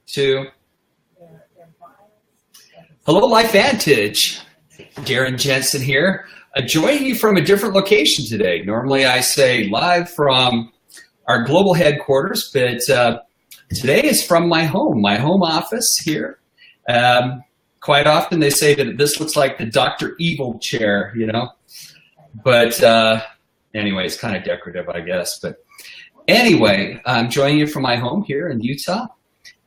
two. Hello, Life Vantage. Darren Jensen here, joining you from a different location today. Normally I say live from our global headquarters, but today is from my home office here. Quite often they say that this looks like the Dr. Evil chair, you know, but anyway, it's kind of decorative, I guess. But anyway, I'm joining you from my home here in Utah.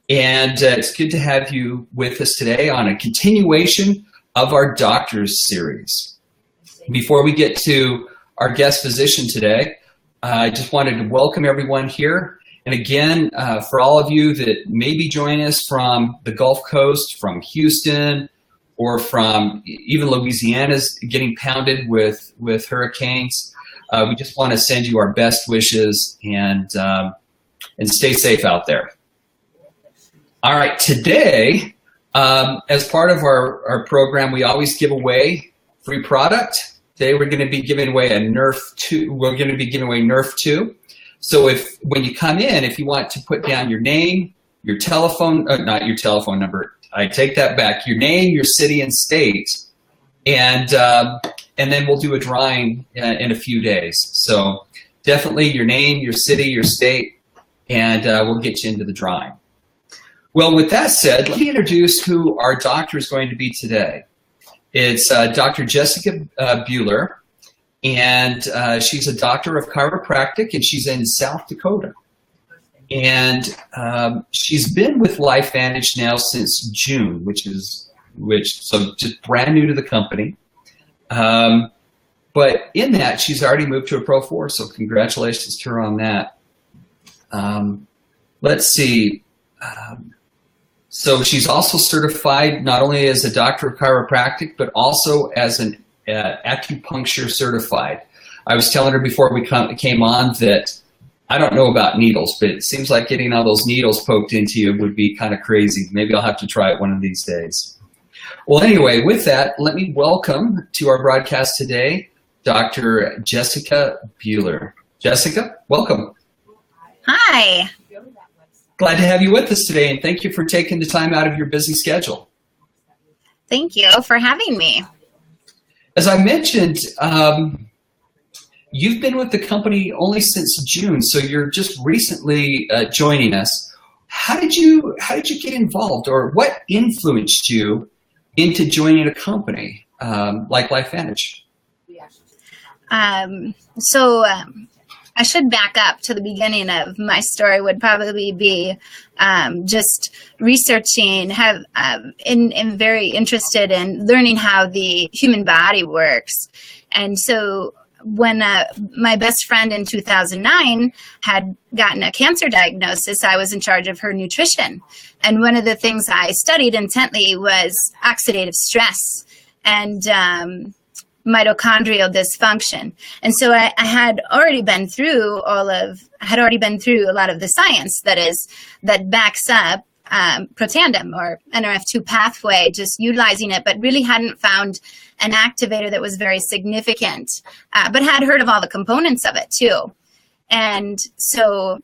And it's good to have you with us today on a continuation of our Doctors series. Before we get to our guest physician today, I just wanted to welcome everyone here. And again, for all of you that may be joining us from the Gulf Coast, from Houston, or from even Louisiana's getting pounded with hurricanes, we just want to send you our best wishes and stay safe out there. All right, today, as part of our program, we always give away free product. Today we're going to be giving away a Nerf 2. We're going to be giving away Nerf 2. So when you come in, if you want to put down your name, your telephone, not your telephone number, I take that back, your name, your city and state, and then we'll do a drawing in a few days. So definitely your name, your city, your state, and we'll get you into the drawing. Well, with that said, let me introduce who our doctor is going to be today. It's Dr. Jessica Buhler, and she's a doctor of chiropractic, and she's in South Dakota. And she's been with LifeVantage now since June, so just brand new to the company. But in that, she's already moved to a Pro 4, so congratulations to her on that. Let's see. So she's also certified not only as a doctor of chiropractic, but also as an acupuncture certified. I was telling her before we came on that I don't know about needles, but it seems like getting all those needles poked into you would be kind of crazy. Maybe I'll have to try it one of these days. Well, anyway, with that, let me welcome to our broadcast today, Dr. Jessica Buhler. Jessica, welcome. Hi. Glad to have you with us today, and thank you for taking the time out of your busy schedule. Thank you for having me. As I mentioned, you've been with the company only since June, so you're just recently joining us. How did you get involved, or what influenced you into joining a company like LifeVantage? I should back up to the beginning of my story. Would probably be just researching, and very interested in learning how the human body works. And so when my best friend in 2009 had gotten a cancer diagnosis, I was in charge of her nutrition. And one of the things I studied intently was oxidative stress and mitochondrial dysfunction. And so I had already been through a lot of the science that backs up protandem or NRF2 pathway, just utilizing it, but really hadn't found an activator that was very significant, but had heard of all the components of it too. And so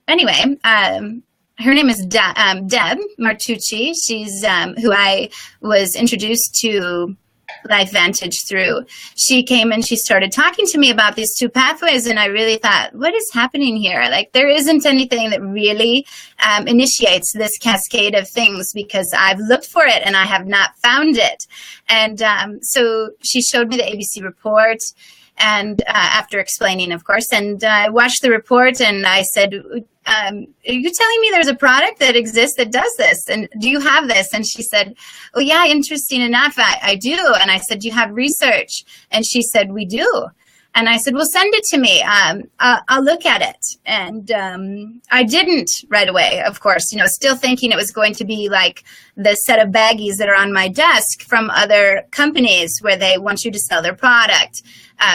anyway, her name is Deb Martucci. She's who I was introduced to LifeVantage through. She came and she started talking to me about these two pathways, and I really thought, what is happening here? Like, there isn't anything that really initiates this cascade of things, because I've looked for it and I have not found it. And so she showed me the ABC report, and after explaining, of course, and I watched the report and I said, are you telling me there's a product that exists that does this? And do you have this? And she said, oh yeah, interesting enough, I do. And I said, do you have research? And she said, we do. And I said, well, send it to me. I'll look at it. And I didn't right away, of course, still thinking it was going to be like the set of baggies that are on my desk from other companies where they want you to sell their product.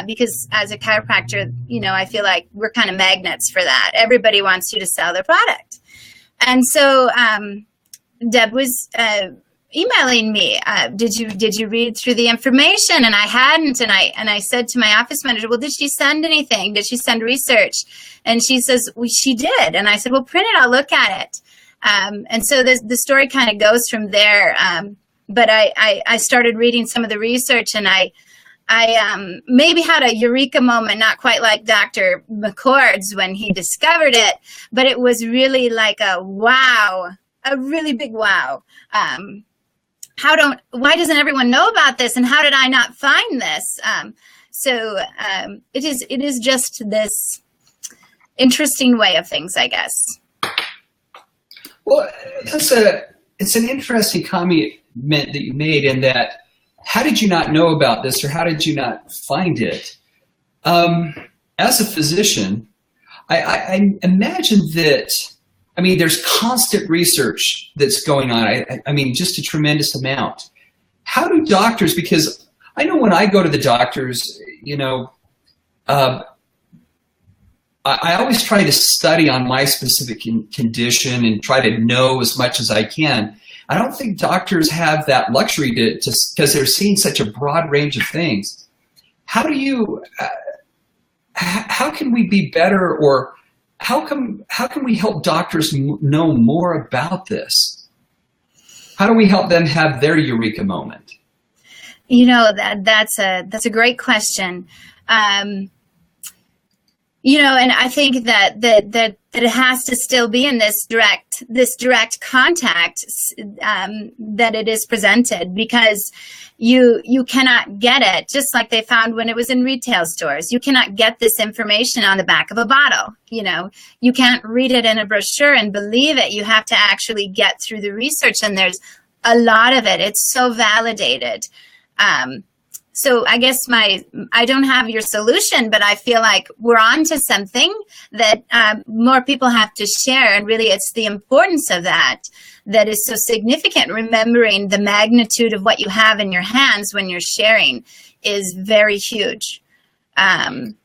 Because as a chiropractor, I feel like we're kind of magnets for that. Everybody wants you to sell their product. And so Deb was emailing me, did you read through the information? And I hadn't. And I said to my office manager, well, did she send anything? Did she send research? And she says, well, she did. And I said, well, print it, I'll look at it. And so the story kind of goes from there. But I started reading some of the research, and I maybe had a eureka moment, not quite like Dr. McCord's when he discovered it, but it was really like a wow, a really big wow. Why doesn't everyone know about this, and how did I not find this? So it is just this interesting way of things, I guess. Well, it's an interesting comment that you made, in that, how did you not know about this, or how did you not find it? As a physician, I imagine that, I mean, there's constant research that's going on. I mean, just a tremendous amount. How do doctors, because I know when I go to the doctors, you know, I always try to study on my specific condition and try to know as much as I can. I don't think doctors have that luxury to because they're seeing such a broad range of things. How do you, how can we be better, or how can we help doctors know more about this? How do we help them have their eureka moment? You know, that's a great question. You know, and I think that it has to still be in this direct contact that it is presented, because you cannot get it, just like they found when it was in retail stores. You cannot get this information on the back of a bottle. You know, you can't read it in a brochure and believe it. You have to actually get through the research, and there's a lot of it. It's so validated. So I guess I don't have your solution, but I feel like we're on to something that more people have to share. And really, it's the importance of that is so significant. Remembering the magnitude of what you have in your hands when you're sharing is very huge. I'm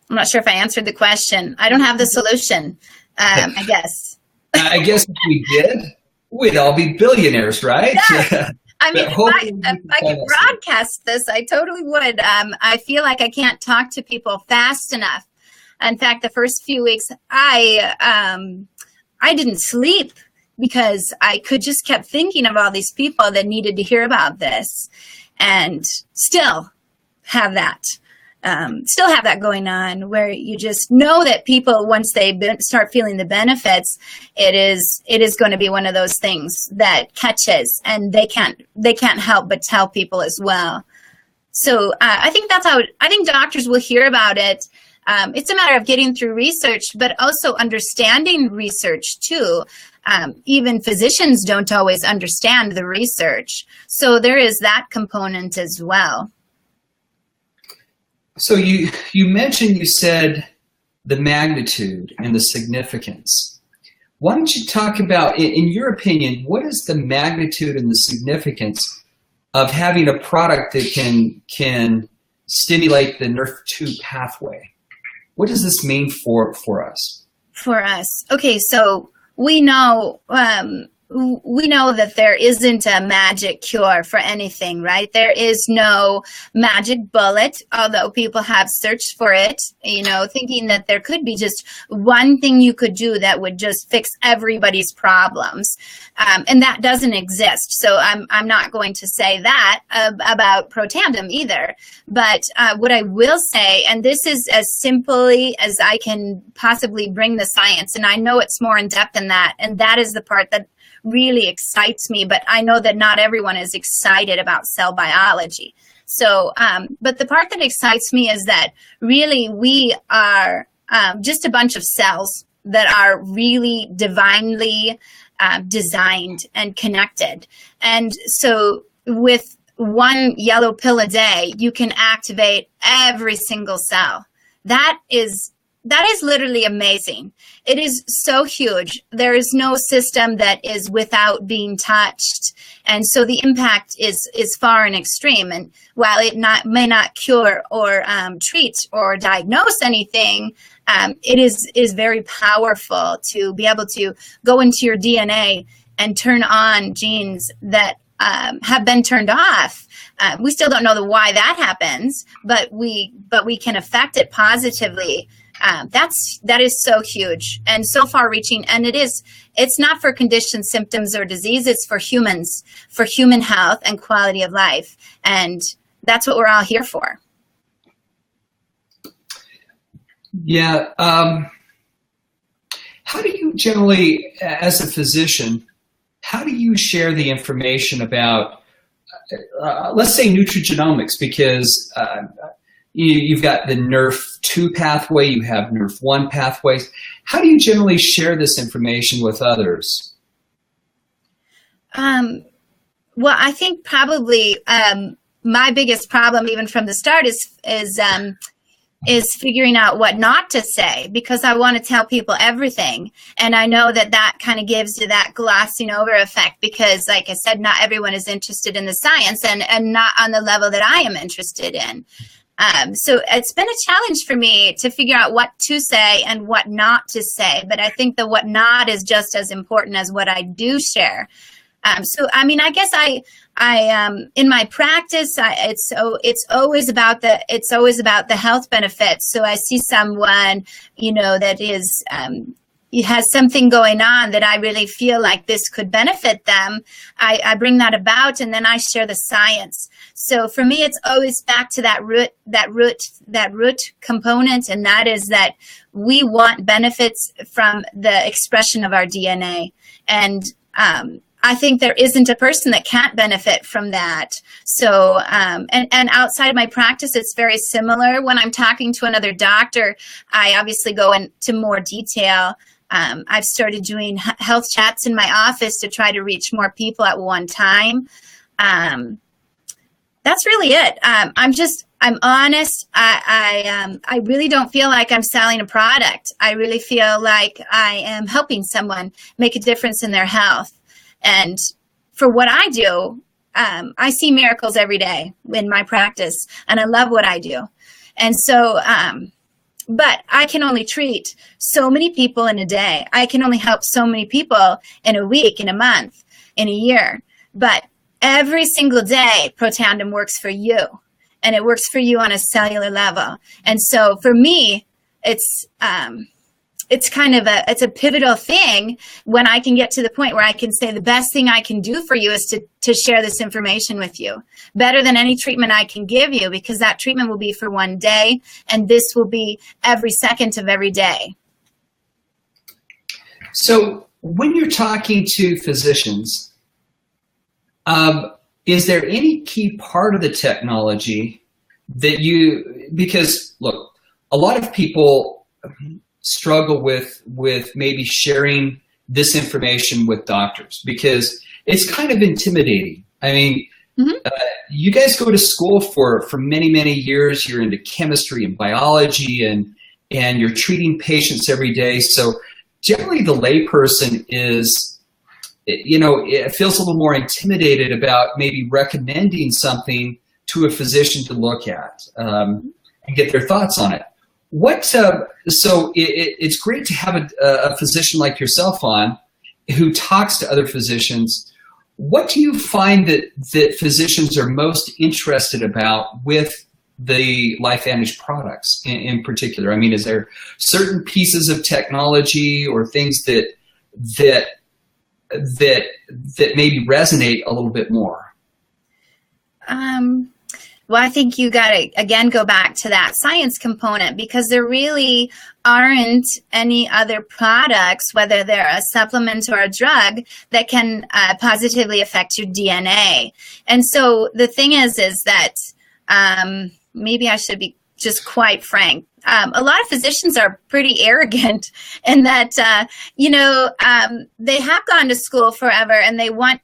not sure if I answered the question. I don't have the solution, I guess. I guess if we did, we'd all be billionaires, right? Yeah. I mean, if I could broadcast this, I totally would. I feel like I can't talk to people fast enough. In fact, the first few weeks, I didn't sleep because I just kept thinking of all these people that needed to hear about this, and still have that going on, where you just know that people, once they start feeling the benefits, it is going to be one of those things that catches, and they can't help but tell people as well. So I think that's how I think doctors will hear about it. It's a matter of getting through research, but also understanding research too. Even physicians don't always understand the research, so there is that component as well. So you mentioned, you said the magnitude and the significance. Why don't you talk about, in your opinion, what is the magnitude and the significance of having a product that can stimulate the NRF2 pathway? What does this mean for us? For us, okay. So we know that there isn't a magic cure for anything, right? There is no magic bullet, although people have searched for it, you know, thinking that there could be just one thing you could do that would just fix everybody's problems. And that doesn't exist. So I'm not going to say that about Protandim either. But what I will say, and this is as simply as I can possibly bring the science, and I know it's more in depth than that, and that is the part that really excites me, but I know that not everyone is excited about cell biology. So, but the part that excites me is that really we are just a bunch of cells that are really divinely designed and connected. And so with one yellow pill a day, you can activate every single cell. That is literally amazing. It is so huge. There is no system that is without being touched. And so the impact is far and extreme. And while it may not cure or treat or diagnose anything, it is very powerful to be able to go into your DNA and turn on genes that have been turned off. We still don't know why that happens, but we can affect it positively. That is so huge and so far reaching. And it's not for condition, symptoms, or disease. It's for humans, for human health and quality of life. And that's what we're all here for. Yeah. How do you generally, as a physician, how do you share the information about, let's say, nutrigenomics? Because you've got the NRF2 pathway, you have NRF1 pathways. How do you generally share this information with others? Well, I think probably my biggest problem, even from the start, is figuring out what not to say, because I want to tell people everything. And I know that kind of gives you that glossing over effect, because, like I said, not everyone is interested in the science and not on the level that I am interested in. So it's been a challenge for me to figure out what to say and what not to say. But I think the what not is just as important as what I do share. So, I mean, I guess I in my practice, it's always about the health benefits. So I see someone, that is, has something going on that I really feel like this could benefit them. I bring that about, and then I share the science. So for me, it's always back to that root component, and that is that we want benefits from the expression of our DNA. And I think there isn't a person that can't benefit from that. So, and outside of my practice, it's very similar. When I'm talking to another doctor, I obviously go into more detail. I've started doing health chats in my office to try to reach more people at one time. That's really it. I'm honest. I really don't feel like I'm selling a product. I really feel like I am helping someone make a difference in their health. And for what I do, I see miracles every day in my practice, and I love what I do. And so, but I can only treat so many people in a day. I can only help so many people in a week, in a month, in a year. But every single day, Protandim works for you, and it works for you on a cellular level. And so for me, it's kind of it's a pivotal thing when I can get to the point where I can say the best thing I can do for you is to share this information with you, better than any treatment I can give you, because that treatment will be for one day, and this will be every second of every day. So when you're talking to physicians, is there any key part of the technology that because look, a lot of people struggle with maybe sharing this information with doctors because it's kind of intimidating. I mean, you guys go to school for many, many years. You're into chemistry and biology, and you're treating patients every day. So generally the layperson is, it feels a little more intimidated about maybe recommending something to a physician to look at and get their thoughts on it. So it's great to have a physician like yourself on who talks to other physicians. What do you find that physicians are most interested about with the LifeVantage products in particular? I mean, is there certain pieces of technology or things that maybe resonate a little bit more? Well, I think you got to, again, go back to that science component, because there really aren't any other products, whether they're a supplement or a drug, that can positively affect your DNA. And so the thing is that maybe I should be just quite frank. A lot of physicians are pretty arrogant in that, they have gone to school forever, and they want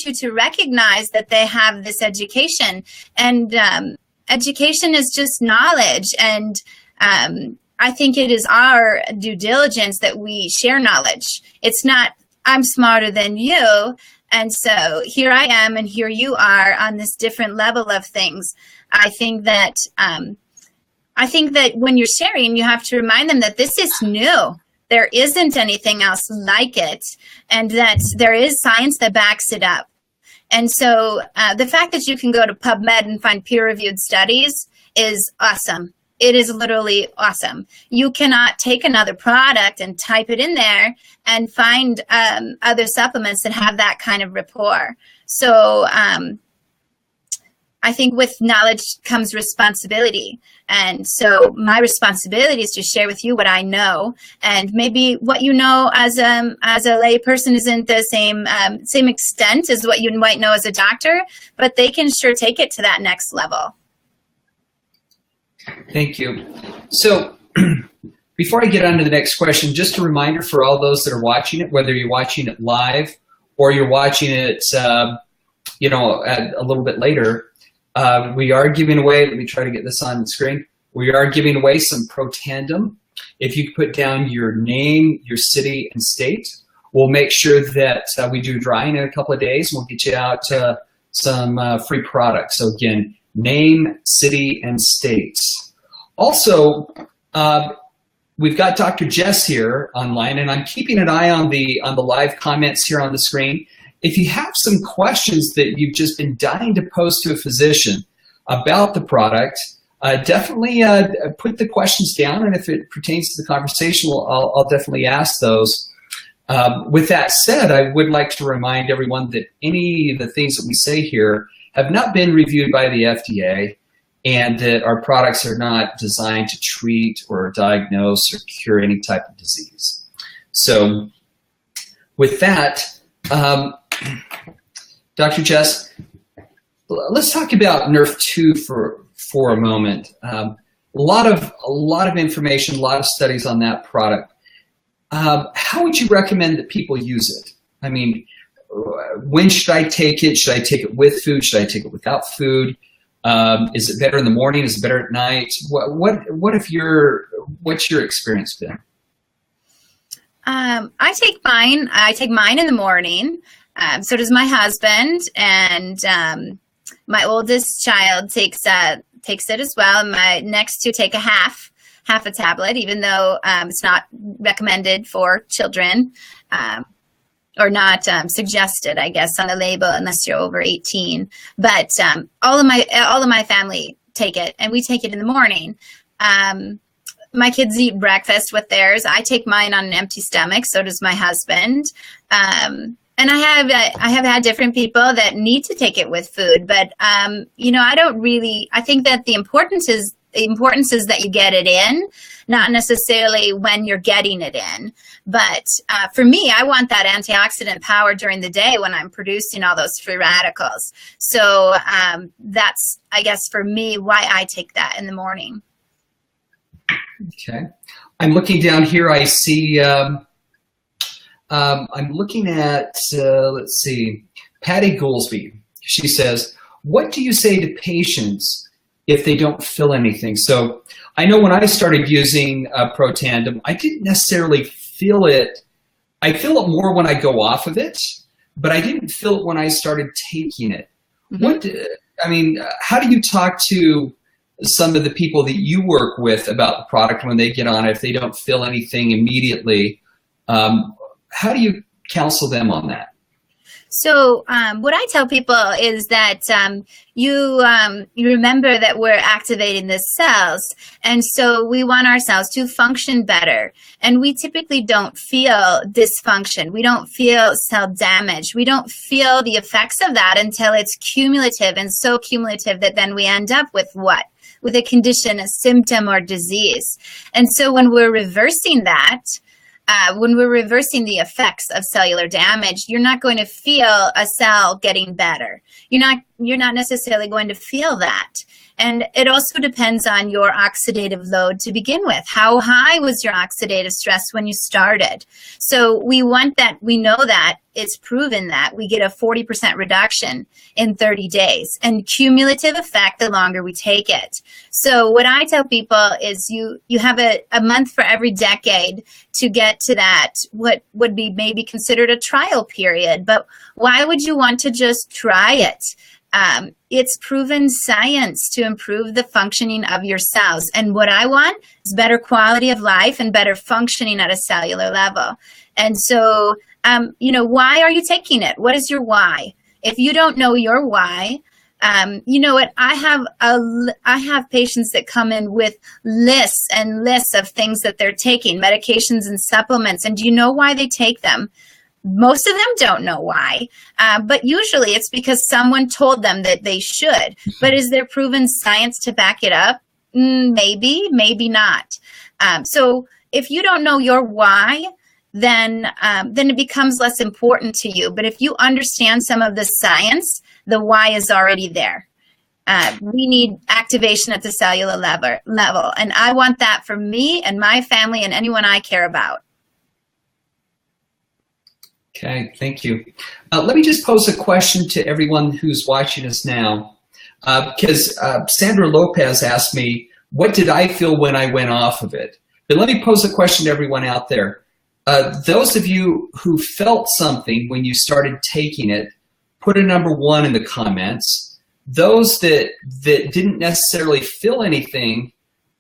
you to recognize that they have this education, and education is just knowledge. And I think it is our due diligence that we share knowledge. It's not, I'm smarter than you, and so here I am, and here you are on this different level of things. I think that when you're sharing, you have to remind them that this is new. There isn't anything else like it, and that there is science that backs it up. And so the fact that you can go to PubMed and find peer-reviewed studies is awesome. it is literally awesome. You cannot take another product and type it in there and find other supplements that have that kind of rapport. So I think with knowledge comes responsibility. And so my responsibility is to share with you what I know, and maybe what you know as a lay person isn't the same extent as what you might know as a doctor, but they can sure take it to that next level. Thank you. So before I get on to the next question, just a reminder for all those that are watching it, whether you're watching it live or you're watching it, a little bit later, we are giving away, let me try to get this on the screen. We are giving away some Protandim. If you put down your name, your city, and state, we'll make sure that we do drawing in a couple of days. We'll get you out some free products. So again, name, city, and states. Also, we've got Dr. Jess here online, and I'm keeping an eye on the live comments here on the screen. If you have some questions that you've just been dying to pose to a physician about the product, definitely put the questions down, and if it pertains to the conversation, I'll definitely ask those. With that said, I would like to remind everyone that any of the things that we say here have not been reviewed by the FDA, and that our products are not designed to treat or diagnose or cure any type of disease. So with that, Dr. Jess, let's talk about Nerf2 for a moment. A lot of information, a lot of studies on that product. How would you recommend that people use it? I mean, when should I take it? Should I take it with food? Should I take it without food? Is it better in the morning? Is it better at night? What's your experience been? I take mine in the morning. So does my husband, and my oldest child takes it as well. And my next two take half a tablet, even though it's not recommended for children, or not suggested, I guess, on the label unless you're over 18. But all of my family take it, and we take it in the morning. My kids eat breakfast with theirs. I take mine on an empty stomach. So does my husband. And I have had different people that need to take it with food, but I think that the importance is that you get it in, not necessarily when you're getting it in. But for me, I want that antioxidant power during the day when I'm producing all those free radicals. So that's, I guess, for me, why I take that in the morning. Okay. I'm looking down here. I see, I'm looking at, let's see, Patty Goolsby. She says, what do you say to patients if they don't feel anything? So I know when I started using Protandim, I didn't necessarily feel it. I feel it more when I go off of it, but I didn't feel it when I started taking it. Mm-hmm. How do you talk to some of the people that you work with about the product when they get on it, if they don't feel anything immediately? How do you counsel them on that? So what I tell people is that you remember that we're activating the cells, and so we want our cells to function better. And we typically don't feel dysfunction. We don't feel cell damage. We don't feel the effects of that until it's cumulative, and so cumulative that then we end up with what? With a condition, a symptom, or disease. And so when we're reversing that, when we're reversing the effects of cellular damage, you're not going to feel a cell getting better. You're not necessarily going to feel that. And it also depends on your oxidative load to begin with. How high was your oxidative stress when you started? So we want that, we know that it's proven that we get a 40% reduction in 30 days, and cumulative effect the longer we take it. So what I tell people is you have a month for every decade to get to that, what would be maybe considered a trial period. But why would you want to just try it? It's proven science to improve the functioning of your cells. And what I want is better quality of life and better functioning at a cellular level. And so, why are you taking it? What is your why? If you don't know your why, You know what? I have patients that come in with lists and lists of things that they're taking, medications and supplements. And do you know why they take them? Most of them don't know why, but usually it's because someone told them that they should. But is there proven science to back it up? Maybe, maybe not. So if you don't know your why, then it becomes less important to you. But if you understand some of the science, the why is already there. We need activation at the cellular level. And I want that for me and my family and anyone I care about. Okay, thank you. Let me just pose a question to everyone who's watching us now, because Sandra Lopez asked me, what did I feel when I went off of it? But let me pose a question to everyone out there. Those of you who felt something when you started taking it, put a number 1 in the comments. Those that didn't necessarily feel anything,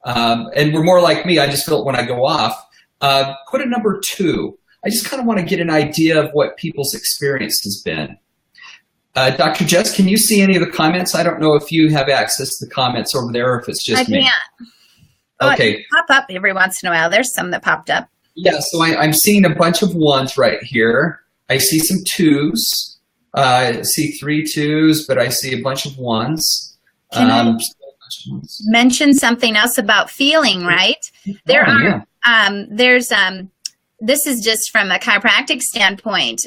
and were more like me, I just feel it when I go off, put a number 2. I just kind of want to get an idea of what people's experience has been. Dr. Jess, can you see any of the comments? I don't know if you have access to the comments over there or if it's just me. I can't. Okay. Pop up every once in a while. There's some that popped up. Yeah, so I'm seeing a bunch of 1s right here. I see some 2s. I see 3 2s, but I see a bunch of 1s. Can I mention something else about feeling, right? This is just from a chiropractic standpoint,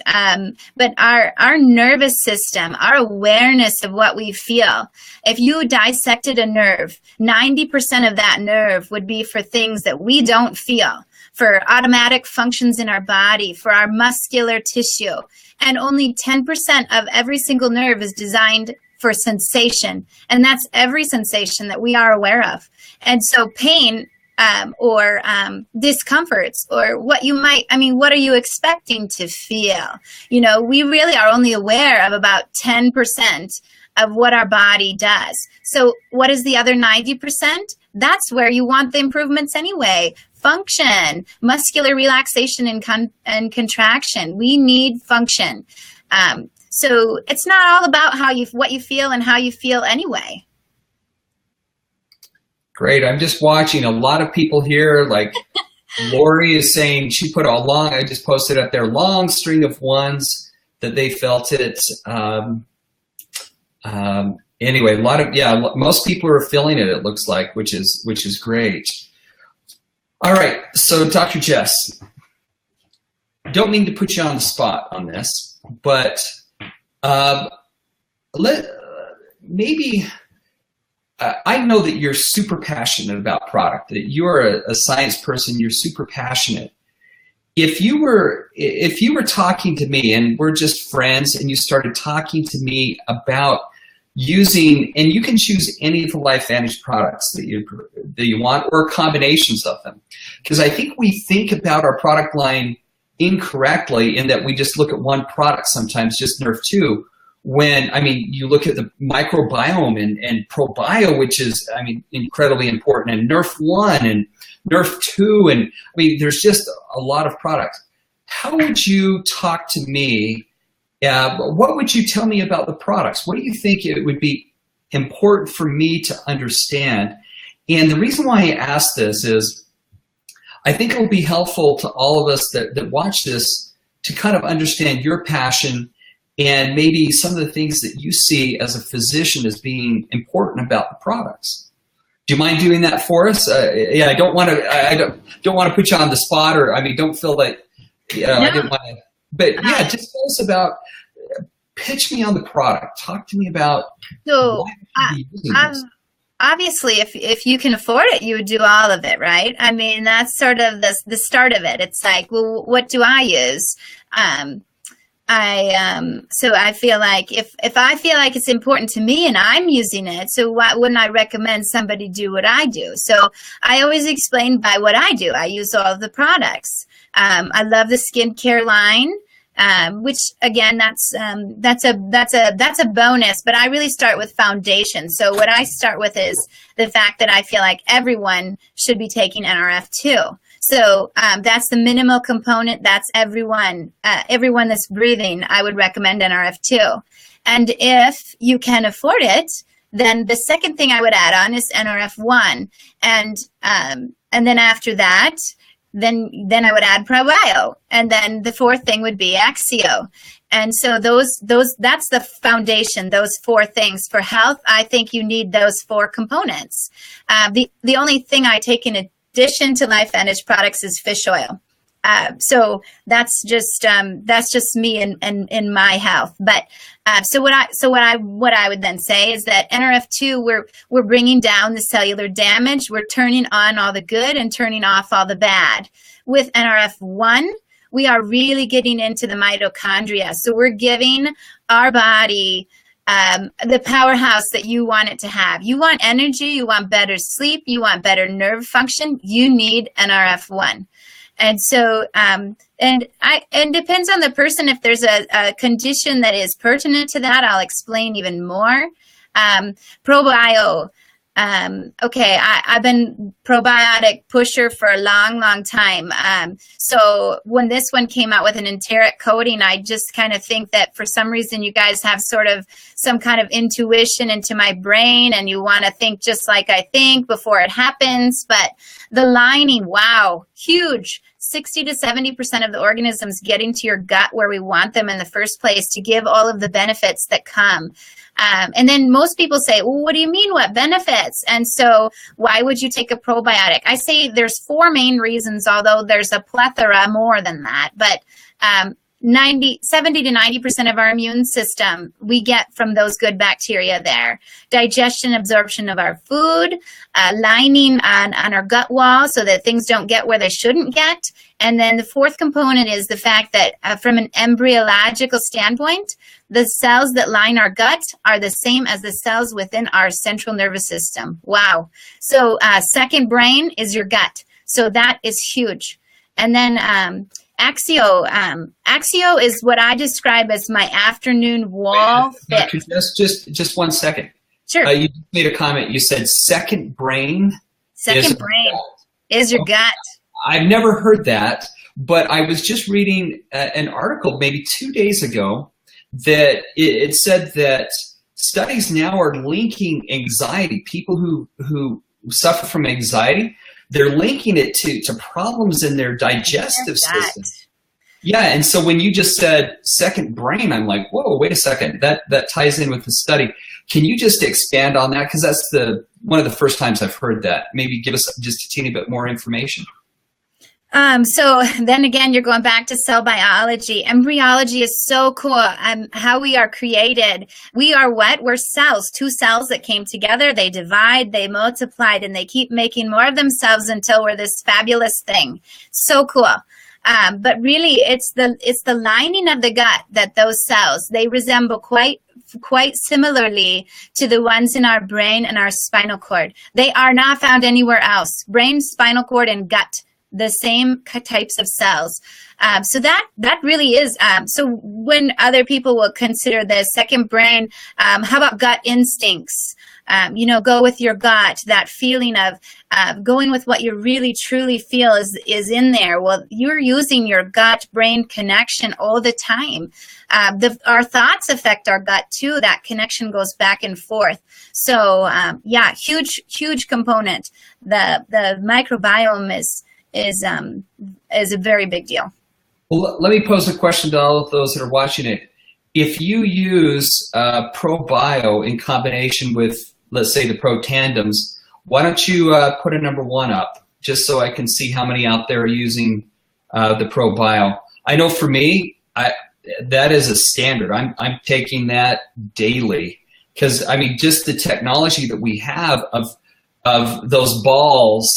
but our nervous system, our awareness of what we feel, if you dissected a nerve, 90% of that nerve would be for things that we don't feel, for automatic functions in our body, for our muscular tissue, and only 10% of every single nerve is designed for sensation, and that's every sensation that we are aware of. And so pain or discomforts, or what are you expecting to feel? You know, we really are only aware of about 10% of what our body does. So what is the other 90%? That's where you want the improvements anyway. Function, muscular relaxation and contraction. We need function. So it's not all about what you feel and how you feel anyway. Great. I'm just watching a lot of people here. Like Lori is saying, she put I just posted up there, long string of 1s that they felt it. Anyway, most people are feeling it, it looks like, which is great. All right. So Dr. Jess, don't mean to put you on the spot on this, but maybe I know that you're super passionate about product, that you're a science person, you're super passionate. If you were talking to me and we're just friends and you started talking to me about using, and you can choose any of the LifeVantage products that you want, or combinations of them. Because I think we think about our product line incorrectly in that we just look at one product sometimes, just Nerve 2, when, you look at the microbiome and ProBio, which is, incredibly important, and Nerve 1 and Nerve 2, and there's just a lot of products. How would you talk to me? What would you tell me about the products? What do you think it would be important for me to understand? And the reason why I ask this is I think it will be helpful to all of us that watch this to kind of understand your passion and maybe some of the things that you see as a physician as being important about the products. Do you mind doing that for us? I don't want to put you on the spot, or don't feel like No. I didn't want to. But yeah, just tell us about. Pitch me on the product. Talk to me about. So obviously, if you can afford it, you would do all of it, right? That's sort of the start of it. It's like, well, what do I use? So I feel like if I feel like it's important to me and I'm using it, so why wouldn't I recommend somebody do what I do? So I always explain by what I do. I use all of the products. I love the skincare line, which again, that's a bonus, but I really start with foundation. So what I start with is the fact that I feel like everyone should be taking NRF2. So that's the minimal component. That's everyone that's breathing. I would recommend NRF2. And if you can afford it, then the second thing I would add on is NRF1. And then after that, then I would add ProBio. And then the fourth thing would be Axio. And so that's the foundation, those four things. For health, I think you need those four components. The only thing I take in addition to LifeVantage products is fish oil. So that's just me in my health. But so what I would then say is that NRF2, we're bringing down the cellular damage. We're turning on all the good and turning off all the bad. With NRF1, we are really getting into the mitochondria. So we're giving our body the powerhouse that you want it to have. You want energy, you want better sleep, you want better nerve function, you need NRF1. And so, and depends on the person. If there's a condition that is pertinent to that, I'll explain even more. ProBio. Okay, I've been probiotic pusher for a long time. So when this one came out with an enteric coating, I just kind of think that for some reason you guys have sort of some kind of intuition into my brain and you want to think just like I think before it happens. But the lining, wow, huge. 60 to 70% of the organisms get into your gut where we want them in the first place to give all of the benefits that come. And then most people say, well, what do you mean, what benefits? And so why would you take a probiotic? I say there's four main reasons, although there's a plethora more than that. But 70 to 90% of our immune system we get from those good bacteria there. Digestion, absorption of our food, lining on our gut wall so that things don't get where they shouldn't get. And then the fourth component is the fact that from an embryological standpoint, the cells that line our gut are the same as the cells within our central nervous system. Wow. So second brain is your gut. So that is huge. And then Axio. Axio is what I describe as my afternoon wall fit. Just 1 second. Sure. You made a comment. You said second brain. Second brain is your gut. I've never heard that, but I was just reading an article maybe 2 days ago that it said that studies now are linking anxiety. People who suffer from anxiety, they're linking it to problems in their digestive system. Yeah, and so when you just said second brain, I'm like, whoa, wait a second. That ties in with the study. Can you just expand on that? Because that's one of the first times I've heard that. Maybe give us just a teeny bit more information. So then again, you're going back to cell biology. Embryology is so cool. How we are created. We are what? We're cells, two cells that came together. They divide, they multiplied, and they keep making more of themselves until we're this fabulous thing. So cool. But really, it's the lining of the gut that those cells, they resemble quite similarly to the ones in our brain and our spinal cord. They are not found anywhere else. Brain, spinal cord, and gut. The same types of cells. So that really is, so when other people will consider the second brain, how about gut instincts? Go with your gut, that feeling of going with what you really truly feel is in there. Well, you're using your gut-brain connection all the time. Our thoughts affect our gut too. That connection goes back and forth. So huge component. The microbiome is a very big deal. Well, let me pose a question to all of those that are watching it. If you use ProBio in combination with, let's say, the Pro Tandems, why don't you put a number 1 up, just so I can see how many out there are using the ProBio. I know for me, that is a standard. I'm taking that daily because, I mean, just the technology that we have of those balls.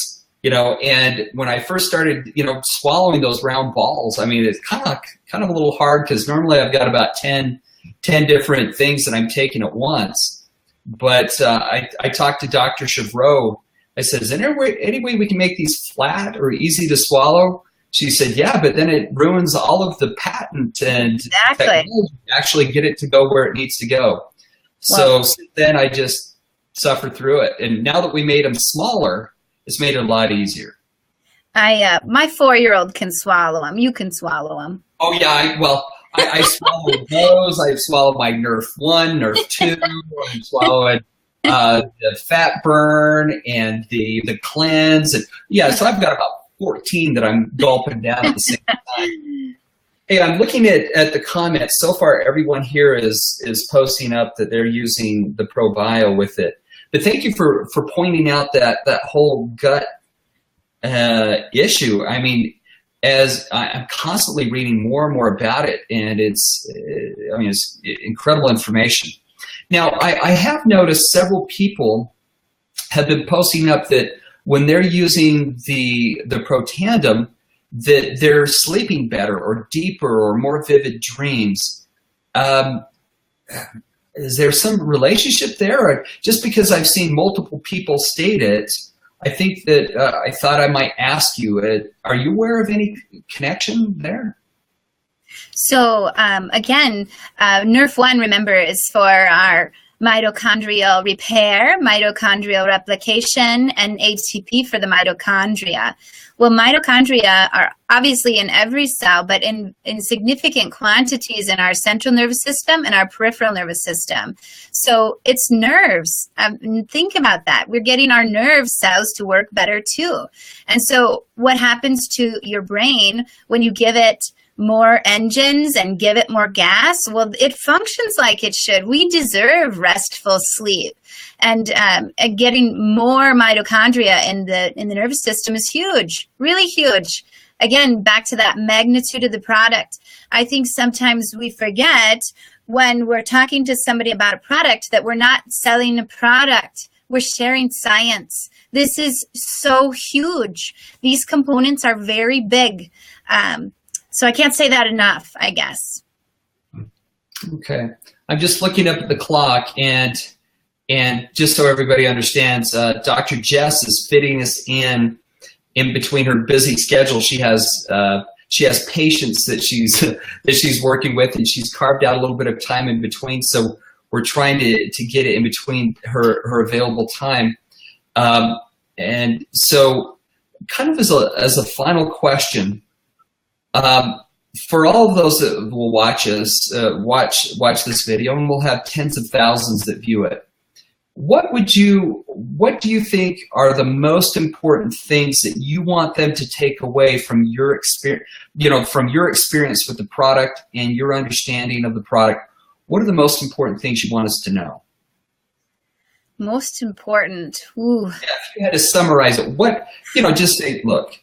And when I first started, swallowing those round balls, I mean, it's kind of a little hard because normally I've got about 10 different things that I'm taking at once. But I talked to Dr. Chevreau. I said, is there any way we can make these flat or easy to swallow? She said, yeah, but then it ruins all of the patent and technology to actually get it to go where it needs to go. So then I just suffered through it. And now that we made them smaller, it's made it a lot easier. My 4-year-old can swallow them. You can swallow them. Oh yeah, I swallowed those. I swallowed my Nerf 1, Nerf 2. I swallowed the fat burn and the cleanse. And yeah, so I've got about 14 that I'm gulping down at the same time. Hey, I'm looking at the comments. So far, everyone here is posting up that they're using the ProBio with it. But thank you for pointing out that whole gut issue. I mean, as I'm constantly reading more and more about it, and it's incredible information. Now, I have noticed several people have been posting up that when they're using the Protandim, that they're sleeping better or deeper or more vivid dreams. Is there some relationship there? Or just because I've seen multiple people state it, I think that I thought I might ask you, are you aware of any connection there? So again, Nerf 1, remember, is for our mitochondrial repair, mitochondrial replication, and ATP for the mitochondria. Well, mitochondria are obviously in every cell, but in significant quantities in our central nervous system and our peripheral nervous system. So it's nerves. Think about that. We're getting our nerve cells to work better too. And so what happens to your brain when you give it more engines and give it more gas? Well, it functions like it should. We deserve restful sleep, and getting more mitochondria in the nervous system is huge, really huge. Again, back to that magnitude of the product. I think sometimes we forget when we're talking to somebody about a product that we're not selling a product. We're sharing science. This is so huge. These components are very big. So I can't say that enough, I guess. Okay. I'm just looking up at the clock, and just so everybody understands, Dr. Jess is fitting us in between her busy schedule. She has patients that she's working with, and she's carved out a little bit of time in between. So we're trying to get it in between her available time. And so, kind of as a final question. For all of those that will watch us, watch this video, and we'll have tens of thousands that view it. What do you think are the most important things that you want them to take away from your experience, from your experience with the product and your understanding of the product? What are the most important things you want us to know? Most important. Ooh. Yeah, if you had to summarize it, just say, look,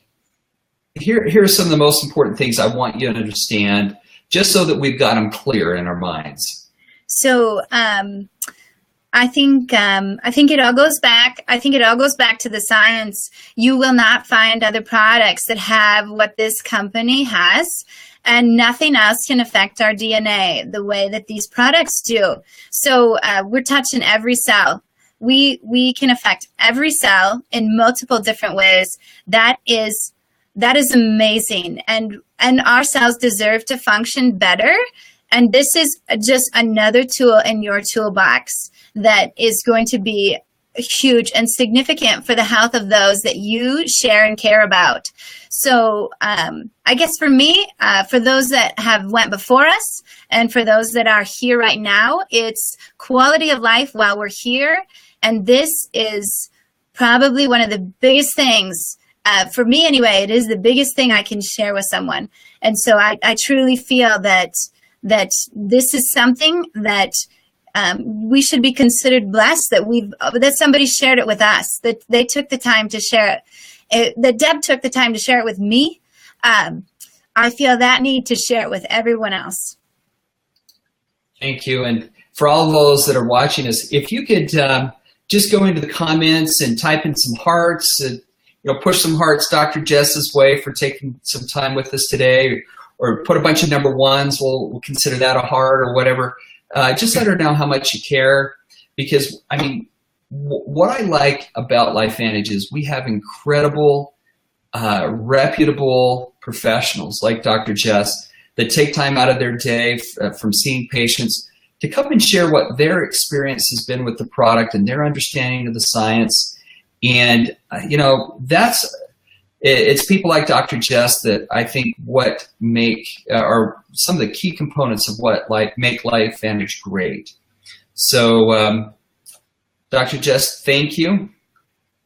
here are some of the most important things I want you to understand, just so that we've got them clear in our minds. So I think it all goes back. I think it all goes back to the science. You will not find other products that have what this company has, and nothing else can affect our DNA the way that these products do. So we're touching every cell. We can affect every cell in multiple different ways. That is amazing, and our cells deserve to function better. And this is just another tool in your toolbox that is going to be huge and significant for the health of those that you share and care about. So I guess for me, for those that have went before us, and for those that are here right now, it's quality of life while we're here. And this is probably one of the biggest things. For me anyway, it is the biggest thing I can share with someone. And so I truly feel that this is something that we should be considered blessed that somebody shared it with us, that they took the time to share it, that Deb took the time to share it with me. I feel that need to share it with everyone else. Thank you. And for all those that are watching us, if you could just go into the comments and type in some hearts, push some hearts Dr. Jess's way for taking some time with us today, or put a bunch of number ones. We'll consider that a heart or whatever. Just let her know how much you care, because what I like about LifeVantage is we have incredible, reputable professionals like Dr. Jess that take time out of their day from seeing patients to come and share what their experience has been with the product and their understanding of the science. And, it's people like Dr. Jess that I think what make are some of the key components of what make Life Vantage great. So, Dr. Jess, thank you.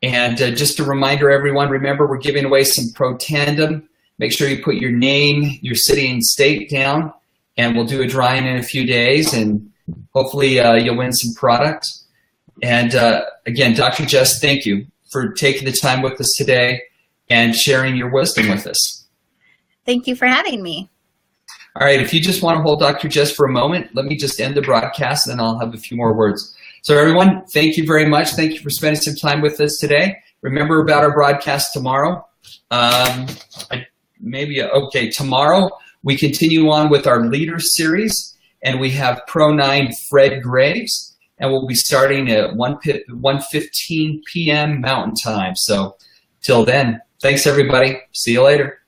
And just a reminder, everyone, remember we're giving away some Pro Tandem. Make sure you put your name, your city and state down, and we'll do a drawing in a few days, and hopefully you'll win some product. And again, Dr. Jess, thank you for taking the time with us today and sharing your wisdom with us. Thank you for having me. All right, if you just want to hold Dr. Jess for a moment, let me just end the broadcast, and then I'll have a few more words. So everyone, thank you very much. Thank you for spending some time with us today. Remember about our broadcast tomorrow. Tomorrow we continue on with our Leaders series, and we have Pro 9 Fred Graves, and we'll be starting at 1:15 p.m. Mountain Time. So till then, thanks everybody. See you later.